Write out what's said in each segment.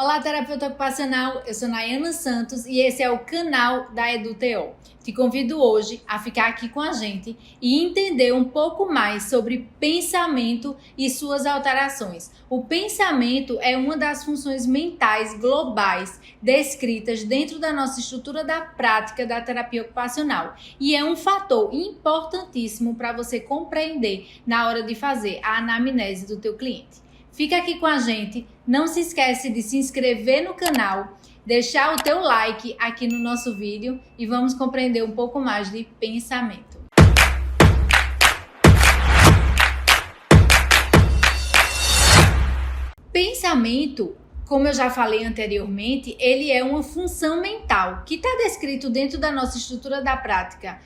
Olá, terapeuta ocupacional, eu sou Nayana Santos e esse é o canal da EduTO. Te convido hoje a ficar aqui com a gente e entender um pouco mais sobre pensamento e suas alterações. O pensamento é uma das funções mentais globais descritas dentro da nossa estrutura da prática da terapia ocupacional e é um fator importantíssimo para você compreender na hora de fazer a anamnese do teu cliente. Fica aqui com a gente, não se esquece de se inscrever no canal, deixar o teu like aqui no nosso vídeo e vamos compreender um pouco mais de pensamento. Pensamento, como eu já falei anteriormente, ele é uma função mental que está descrito dentro da nossa estrutura da prática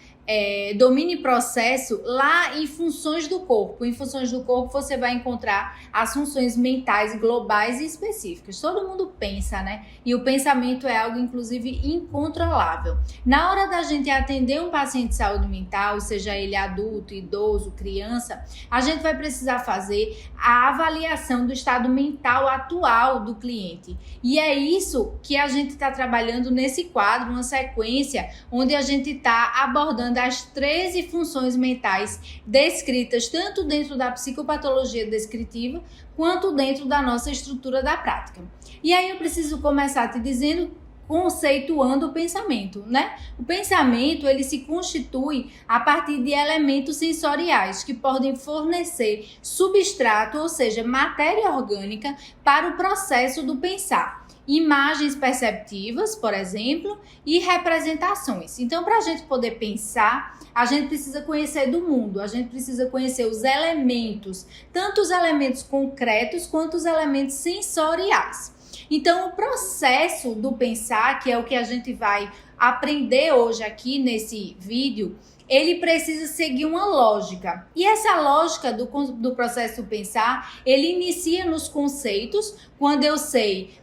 domínio e processo lá em funções do corpo. Em funções do corpo você vai encontrar as funções mentais globais e específicas. Todo mundo pensa, né? E o pensamento é algo inclusive incontrolável. Na hora da gente atender um paciente de saúde mental, seja ele adulto, idoso, criança, a gente vai precisar fazer a avaliação do estado mental atual do cliente. E é isso que a gente está trabalhando nesse quadro, uma sequência onde a gente está abordando as 13 funções mentais descritas tanto dentro da psicopatologia descritiva quanto dentro da nossa estrutura da prática. E aí eu preciso começar te dizendo, conceituando o pensamento, né? O pensamento, ele se constitui a partir de elementos sensoriais que podem fornecer substrato, ou seja, matéria orgânica para o processo do pensar. Imagens perceptivas, por exemplo, e representações. Então, para a gente poder pensar, a gente precisa conhecer do mundo, a gente precisa conhecer os elementos, tanto os elementos concretos quanto os elementos sensoriais. Então, o processo do pensar, que é o que a gente vai aprender hoje aqui nesse vídeo, ele precisa seguir uma lógica. E essa lógica do processo do pensar, ele inicia nos conceitos, quando eu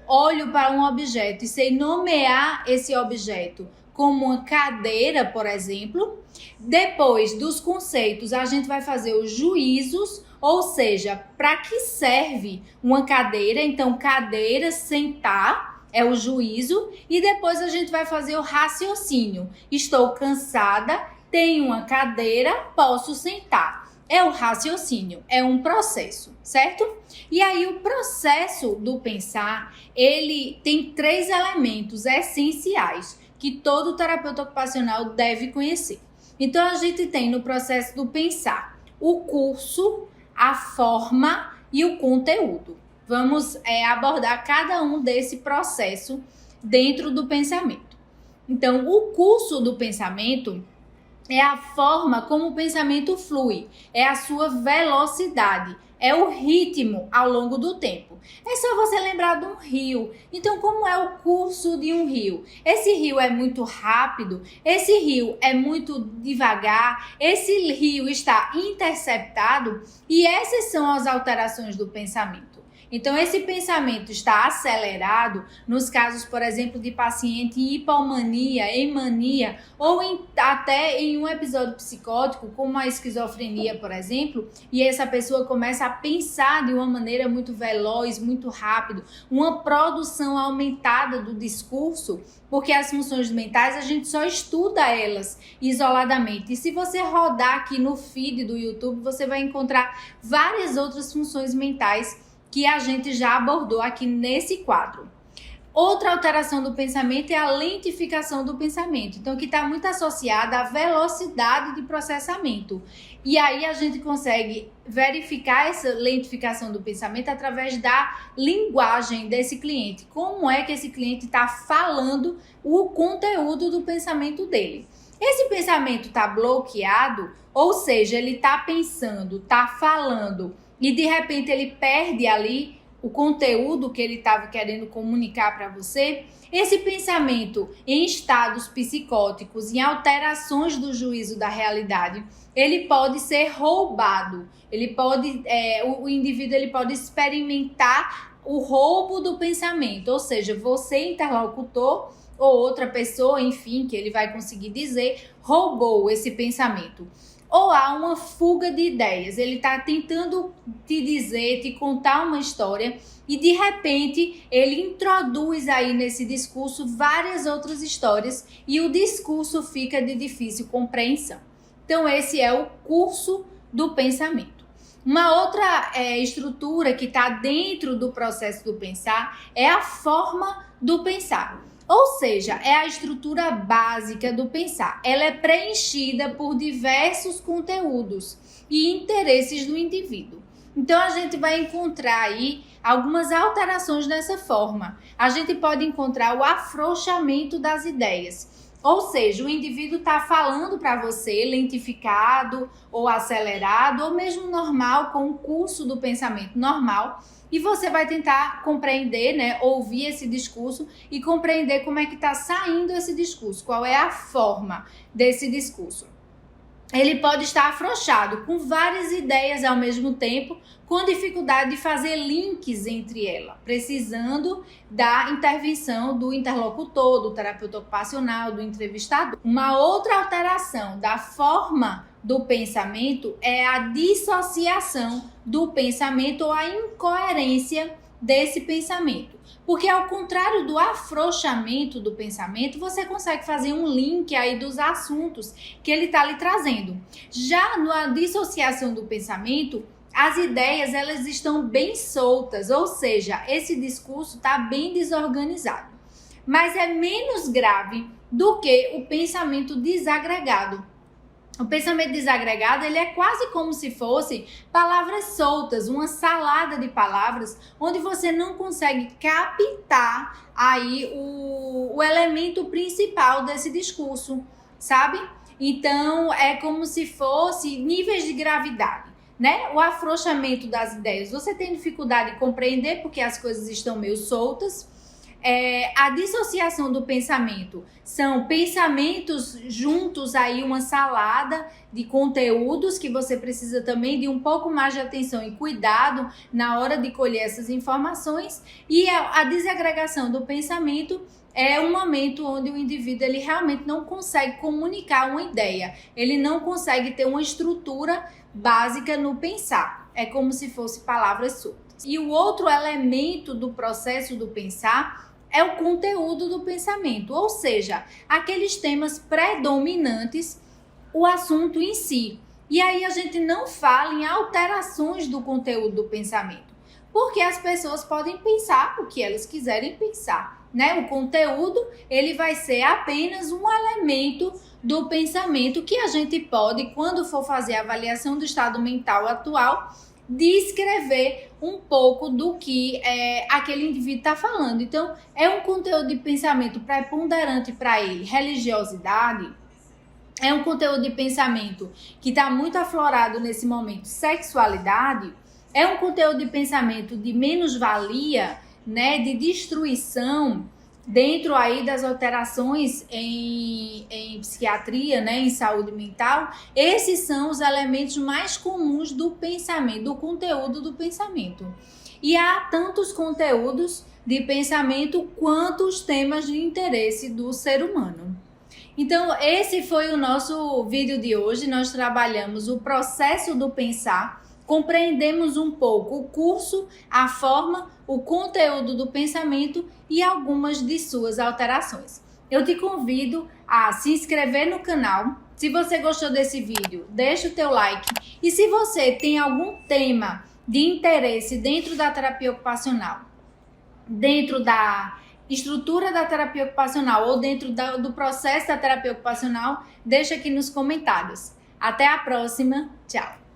olho para um objeto e sei nomear esse objeto como uma cadeira, por exemplo. Depois dos conceitos, a gente vai fazer os juízos, ou seja, para que serve uma cadeira? Então, cadeira, sentar, é o juízo. E depois a gente vai fazer o raciocínio. Estou cansada, tenho uma cadeira, posso sentar. É o raciocínio, é um processo, certo? E aí o processo do pensar, ele tem 3 elementos essenciais que todo terapeuta ocupacional deve conhecer. Então a gente tem no processo do pensar o curso, a forma e o conteúdo. Vamos abordar cada um desse processo dentro do pensamento. Então o curso do pensamento é a forma como o pensamento flui, é a sua velocidade, é o ritmo ao longo do tempo. É só você lembrar de um rio. Então, como é o curso de um rio? Esse rio é muito rápido, esse rio é muito devagar, esse rio está interceptado e essas são as alterações do pensamento. Então, esse pensamento está acelerado nos casos, por exemplo, de paciente em hipomania, em mania ou até em um episódio psicótico, como a esquizofrenia, por exemplo, e essa pessoa começa a pensar de uma maneira muito veloz, muito rápido, uma produção aumentada do discurso, porque as funções mentais a gente só estuda elas isoladamente. E se você rodar aqui no feed do YouTube, você vai encontrar várias outras funções mentais que a gente já abordou aqui nesse quadro. Outra alteração do pensamento é a lentificação do pensamento, então que está muito associada à velocidade de processamento. E aí a gente consegue verificar essa lentificação do pensamento através da linguagem desse cliente. Como é que esse cliente está falando o conteúdo do pensamento dele. Esse pensamento está bloqueado, ou seja, ele está pensando, está falando, e de repente ele perde ali o conteúdo que ele estava querendo comunicar para você. Esse pensamento em estados psicóticos, em alterações do juízo da realidade, ele pode ser roubado. O indivíduo ele pode experimentar o roubo do pensamento, ou seja, você interlocutor ou outra pessoa, enfim, que ele vai conseguir dizer, roubou esse pensamento. ou há uma fuga de ideias. Ele está tentando te dizer, te contar uma história e de repente ele introduz aí nesse discurso várias outras histórias e o discurso fica de difícil compreensão. Então esse é o curso do pensamento. Uma outra estrutura que está dentro do processo do pensar é a forma do pensar. Ou seja, é a estrutura básica do pensar. Ela é preenchida por diversos conteúdos e interesses do indivíduo. Então, a gente vai encontrar aí algumas alterações nessa forma. A gente pode encontrar o afrouxamento das ideias. Ou seja, o indivíduo está falando para você lentificado ou acelerado ou mesmo normal, com o curso do pensamento normal, e você vai tentar compreender, né, ouvir esse discurso e compreender como é que está saindo esse discurso, qual é a forma desse discurso. Ele pode estar afrouxado, com várias ideias ao mesmo tempo, com dificuldade de fazer links entre elas, precisando da intervenção do interlocutor, do terapeuta ocupacional, do entrevistador. Uma outra alteração da forma do pensamento é a dissociação do pensamento ou a incoerência desse pensamento. Porque ao contrário do afrouxamento do pensamento, você consegue fazer um link aí dos assuntos que ele está lhe trazendo. Já na dissociação do pensamento, as ideias elas estão bem soltas, ou seja, esse discurso está bem desorganizado. Mas é menos grave do que o pensamento desagregado. O pensamento desagregado, ele é quase como se fosse palavras soltas, uma salada de palavras, onde você não consegue captar aí o elemento principal desse discurso, sabe? Então, é como se fosse níveis de gravidade, né? O afrouxamento das ideias. Você tem dificuldade de compreender porque as coisas estão meio soltas. A dissociação do pensamento são pensamentos juntos aí, uma salada de conteúdos que você precisa também de um pouco mais de atenção e cuidado na hora de colher essas informações. E a desagregação do pensamento é um momento onde o indivíduo ele realmente não consegue comunicar uma ideia, ele não consegue ter uma estrutura básica no pensar, é como se fosse palavras soltas. E o outro elemento do processo do pensar é o conteúdo do pensamento, ou seja, aqueles temas predominantes, o assunto em si. E aí a gente não fala em alterações do conteúdo do pensamento, porque as pessoas podem pensar o que elas quiserem pensar, né? O conteúdo, ele vai ser apenas um elemento do pensamento que a gente pode, quando for fazer a avaliação do estado mental atual, descrever um pouco do que aquele indivíduo está falando. Então, é um conteúdo de pensamento preponderante para ele, religiosidade, é um conteúdo de pensamento que está muito aflorado nesse momento, sexualidade, é um conteúdo de pensamento de menos-valia, né, de destruição, dentro aí das alterações em psiquiatria, né, em saúde mental. Esses são os elementos mais comuns do pensamento, do conteúdo do pensamento. E há tantos conteúdos de pensamento quanto os temas de interesse do ser humano. Então, esse foi o nosso vídeo de hoje. Nós trabalhamos o processo do pensar, compreendemos um pouco o curso, a forma, o conteúdo do pensamento e algumas de suas alterações. Eu te convido a se inscrever no canal. Se você gostou desse vídeo, deixa o teu like. E se você tem algum tema de interesse dentro da terapia ocupacional, dentro da estrutura da terapia ocupacional ou dentro do processo da terapia ocupacional, deixa aqui nos comentários. Até a próxima. Tchau!